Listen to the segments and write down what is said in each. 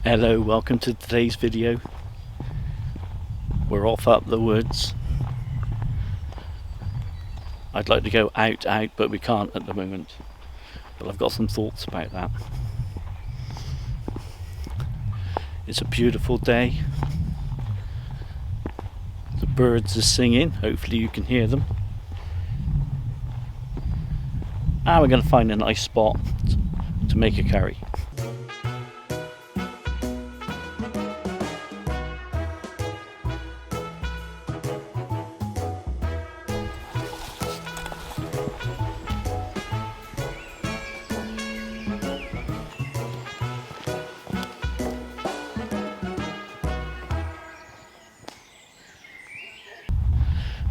Hello, welcome to today's video. We're off up the woods. I'd like to go out, but we can't at the moment. But I've got some thoughts about that. It's a beautiful day. The birds are singing, hopefully you can hear them. And we're going to find a nice spot to make a curry.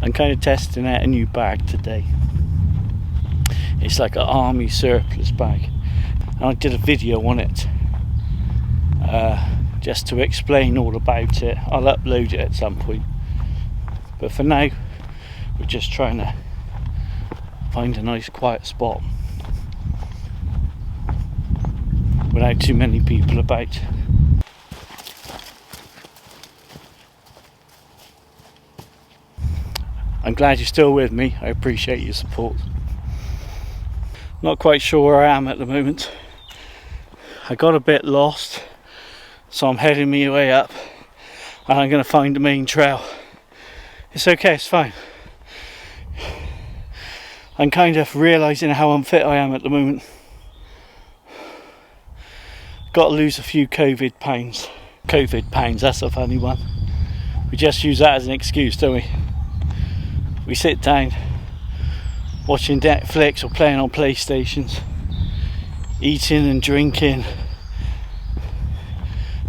I'm kind of testing out a new bag today. It's like an army surplus bag. And I did a video on it just to explain all about it. I'll upload it at some point. But for now, we're just trying to find a nice quiet spot without too many people about. I'm glad you're still with me. I appreciate your support. Not quite sure where I am at the moment. I got a bit lost, so I'm heading my way up and I'm going to find the main trail. It's okay, it's fine. I'm kind of realising how unfit I am at the moment. Got to lose a few COVID pounds. COVID pounds, that's a funny one. We just use that as an excuse, don't we? We sit down watching Netflix or playing on PlayStations, eating and drinking.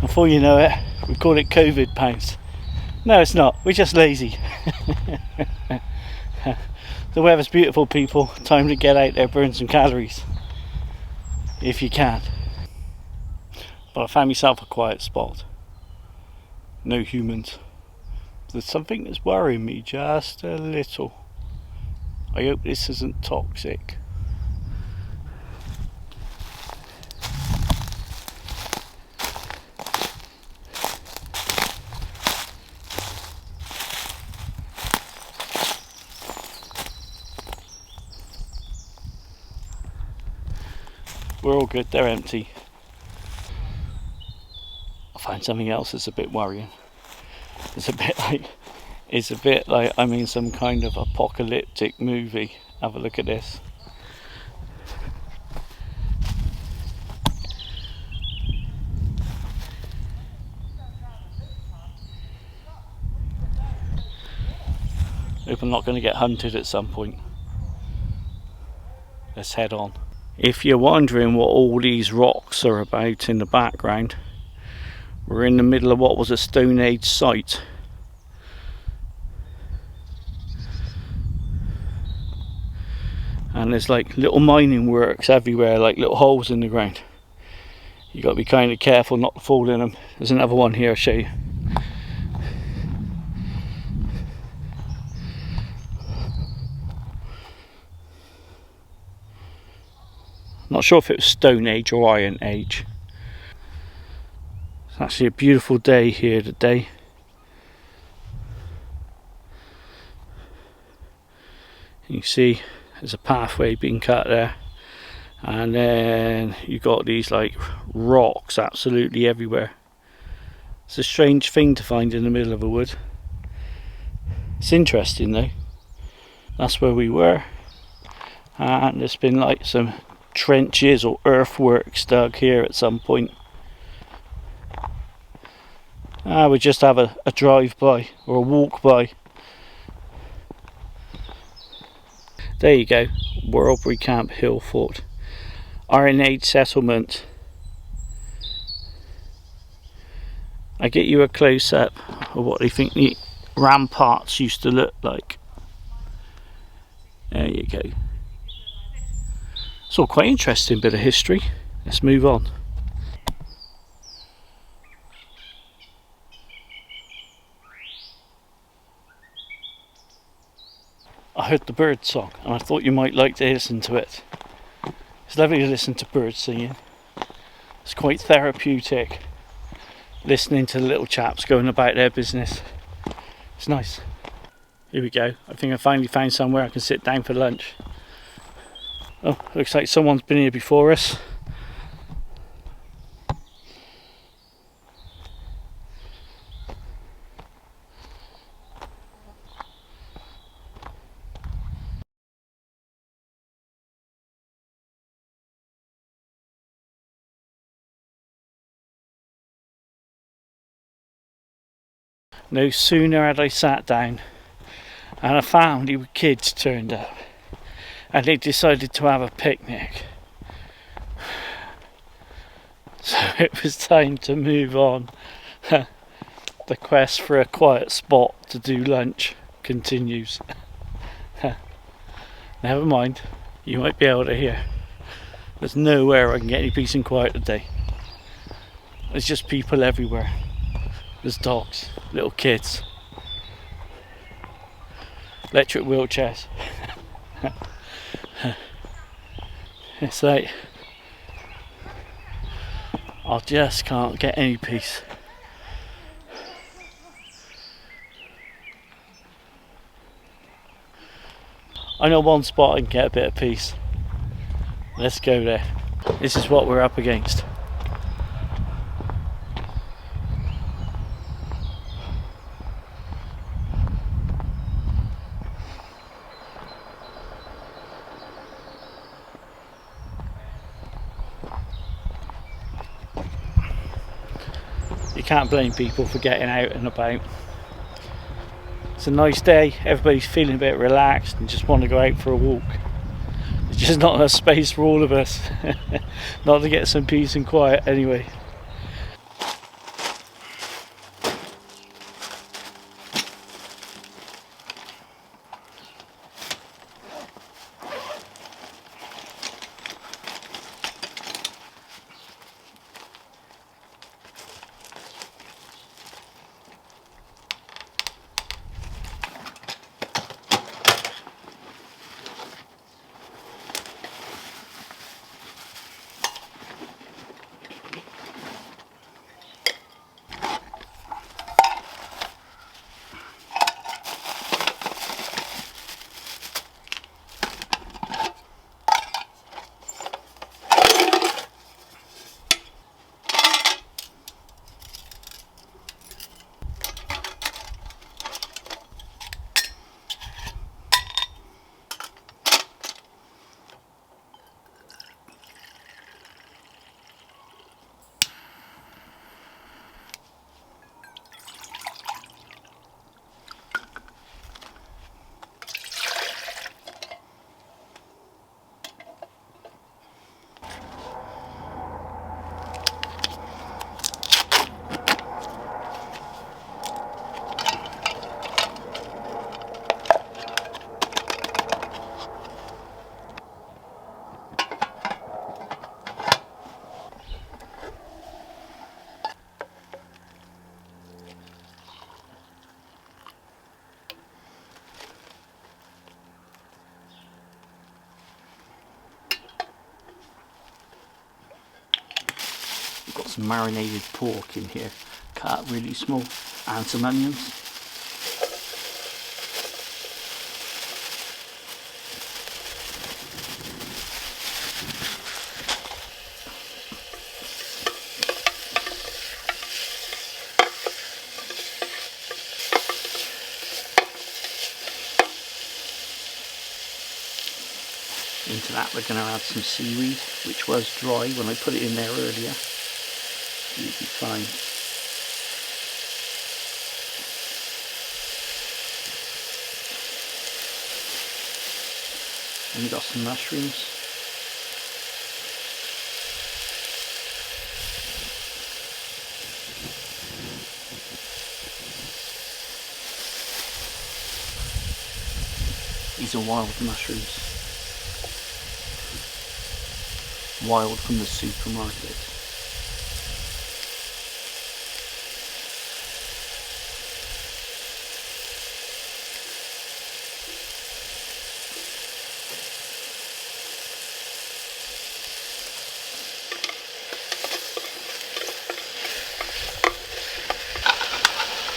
Before you know it, we call it COVID pounds. No, it's not. We're just lazy. The weather's beautiful, people. Time to get out there, burn some calories. If you can. But I found myself a quiet spot. No humans. There's something that's worrying me just a little. I hope this isn't toxic. We're all good, they're empty. I find something else that's a bit worrying. It's a bit like I'm in some kind of apocalyptic movie. Have a look at this. Hope I'm not going to get hunted at some point. Let's head on. If you're wondering what all these rocks are about in the background, we're in the middle of what was a Stone Age site. And there's like little mining works everywhere, like little holes in the ground. You got to be kind of careful not to fall in them. There's another one here, I'll show you. Not sure if it was Stone Age or Iron Age. It's actually a beautiful day here today. You see there's a pathway being cut there, and then you've got these like rocks absolutely everywhere. It's a strange thing to find in the middle of a wood. It's interesting though. That's where we were, and there's been like some trenches or earthworks dug here at some point. We just have a drive by or a walk by. There you go, Warlbury Camp Hill Fort. Iron Age settlement. I get you a close up of what they think the ramparts used to look like. There you go. It's all quite interesting bit of history. Let's move on. I heard the bird song and I thought you might like to listen to it. It's lovely to listen to birds singing. It's quite therapeutic. listening to the little chaps going about their business. It's nice. Here we go. I think I finally found somewhere I can sit down for lunch. Oh, looks like someone's been here before us. No sooner had I sat down and a family with kids turned up and they decided to have a picnic. So it was time to move on. The quest for a quiet spot to do lunch continues. Never mind, you might be able to hear. There's nowhere I can get any peace and quiet today. There's just people everywhere. There's dogs, little kids, electric wheelchairs. It's like I just can't get any peace. I know one spot I can get a bit of peace. Let's go there. This is what we're up against. You can't blame people for getting out and about. It's a nice day, everybody's feeling a bit relaxed and just want to go out for a walk. There's just not enough space for all of us. Not to get some peace and quiet anyway. Got some marinated pork in here, cut up really small, and some onions. Into that we're going to add some seaweed, which was dry when I put it in there earlier. You'll be fine. And we've got some mushrooms. These are wild mushrooms. Wild from the supermarket.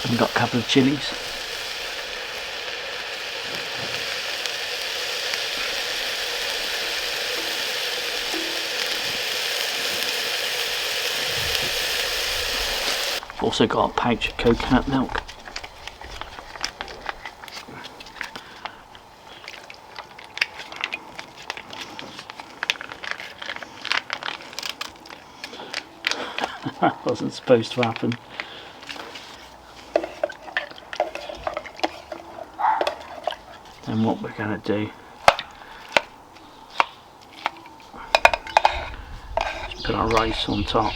I've got a couple of chilies. I've also got a pouch of coconut milk. That wasn't supposed to happen. And what we're going to do is put our rice on top.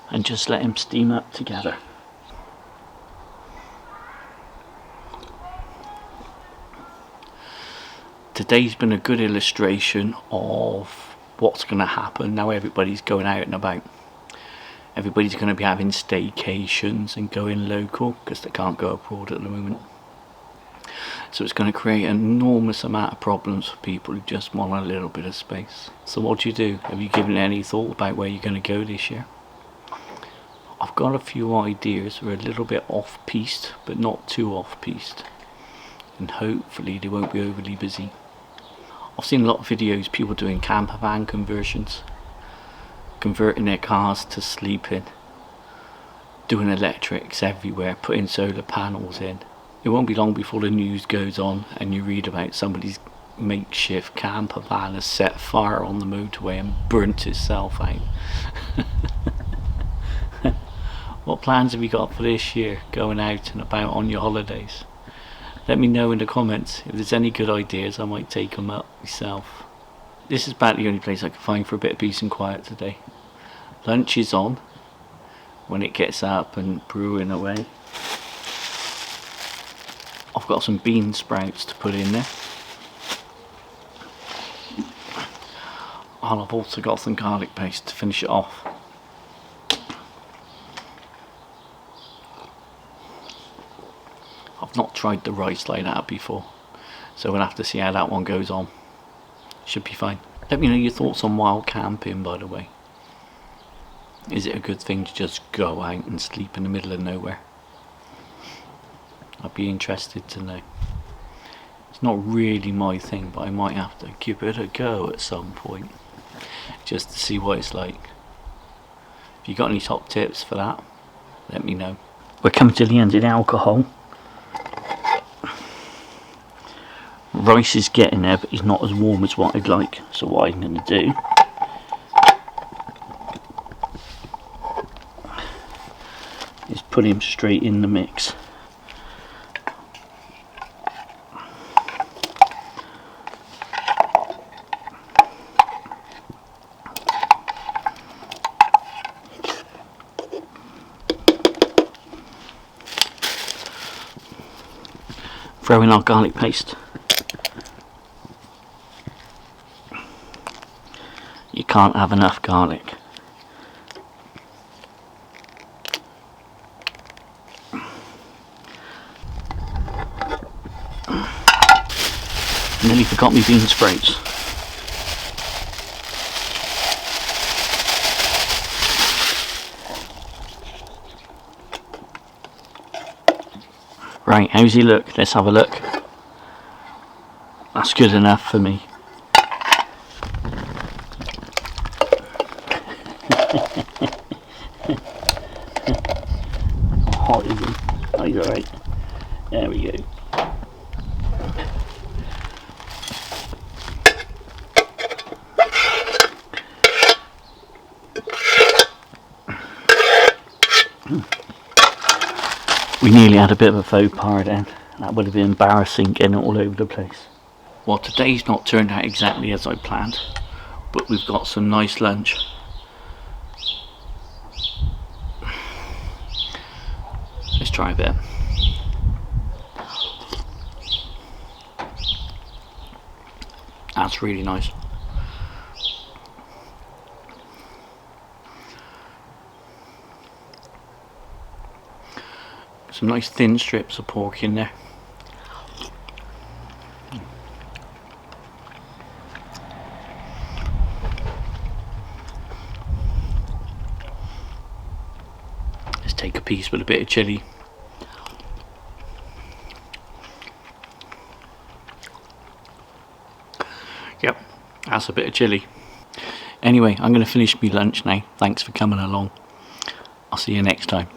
And just let him steam up together. Today's been a good illustration of what's going to happen now everybody's going out and about. Everybody's going to be having staycations and going local because they can't go abroad at the moment. So it's going to create an enormous amount of problems for people who just want a little bit of space. So what do you do? Have you given any thought about where you're going to go this year? I've got a few ideas. We're a little bit off-piste, but not too off-piste. And hopefully they won't be overly busy. I've seen a lot of videos, people doing camper van conversions, converting their cars to sleeping, doing electrics everywhere, putting solar panels in. It won't be long before the news goes on and you read about somebody's makeshift camper van has set fire on the motorway and burnt itself out. What plans have you got for this year, going out and about on your holidays? Let me know in the comments. If there's any good ideas, I might take them up myself. This is about the only place I can find for a bit of peace and quiet today. Lunch is on when it gets up and brewing away. I've got some bean sprouts to put in there. And I've also got some garlic paste to finish it off. I've not tried the rice like that before, so we'll have to see how that one goes on. Should be fine. Let me know your thoughts on wild camping, by the way. Is it a good thing to just go out and sleep in the middle of nowhere? I'd be interested to know. It's not really my thing, but I might have to give it a go at some point, just to see what it's like. If you got any top tips for that, let me know. We're coming to the end of the alcohol. Rice is getting there, but it's not as warm as what I'd like. So what I'm going to do is put him straight in the mix. Throw in our garlic paste. You can't have enough garlic. Nearly forgot me bean sprouts. Right, how's he look? Let's have a look. That's good enough for me. How hot is he? Oh, he's alright. There we go. We nearly had a bit of a faux pas then. That would have been embarrassing, getting it all over the place. Well, today's not turned out exactly as I planned, but we've got some nice lunch. Let's try a bit. That's really nice. Some nice thin strips of pork in there. take a piece with a bit of chilli. Yep, that's a bit of chilli. Anyway, I'm going to finish my lunch now. Thanks for coming along. I'll see you next time.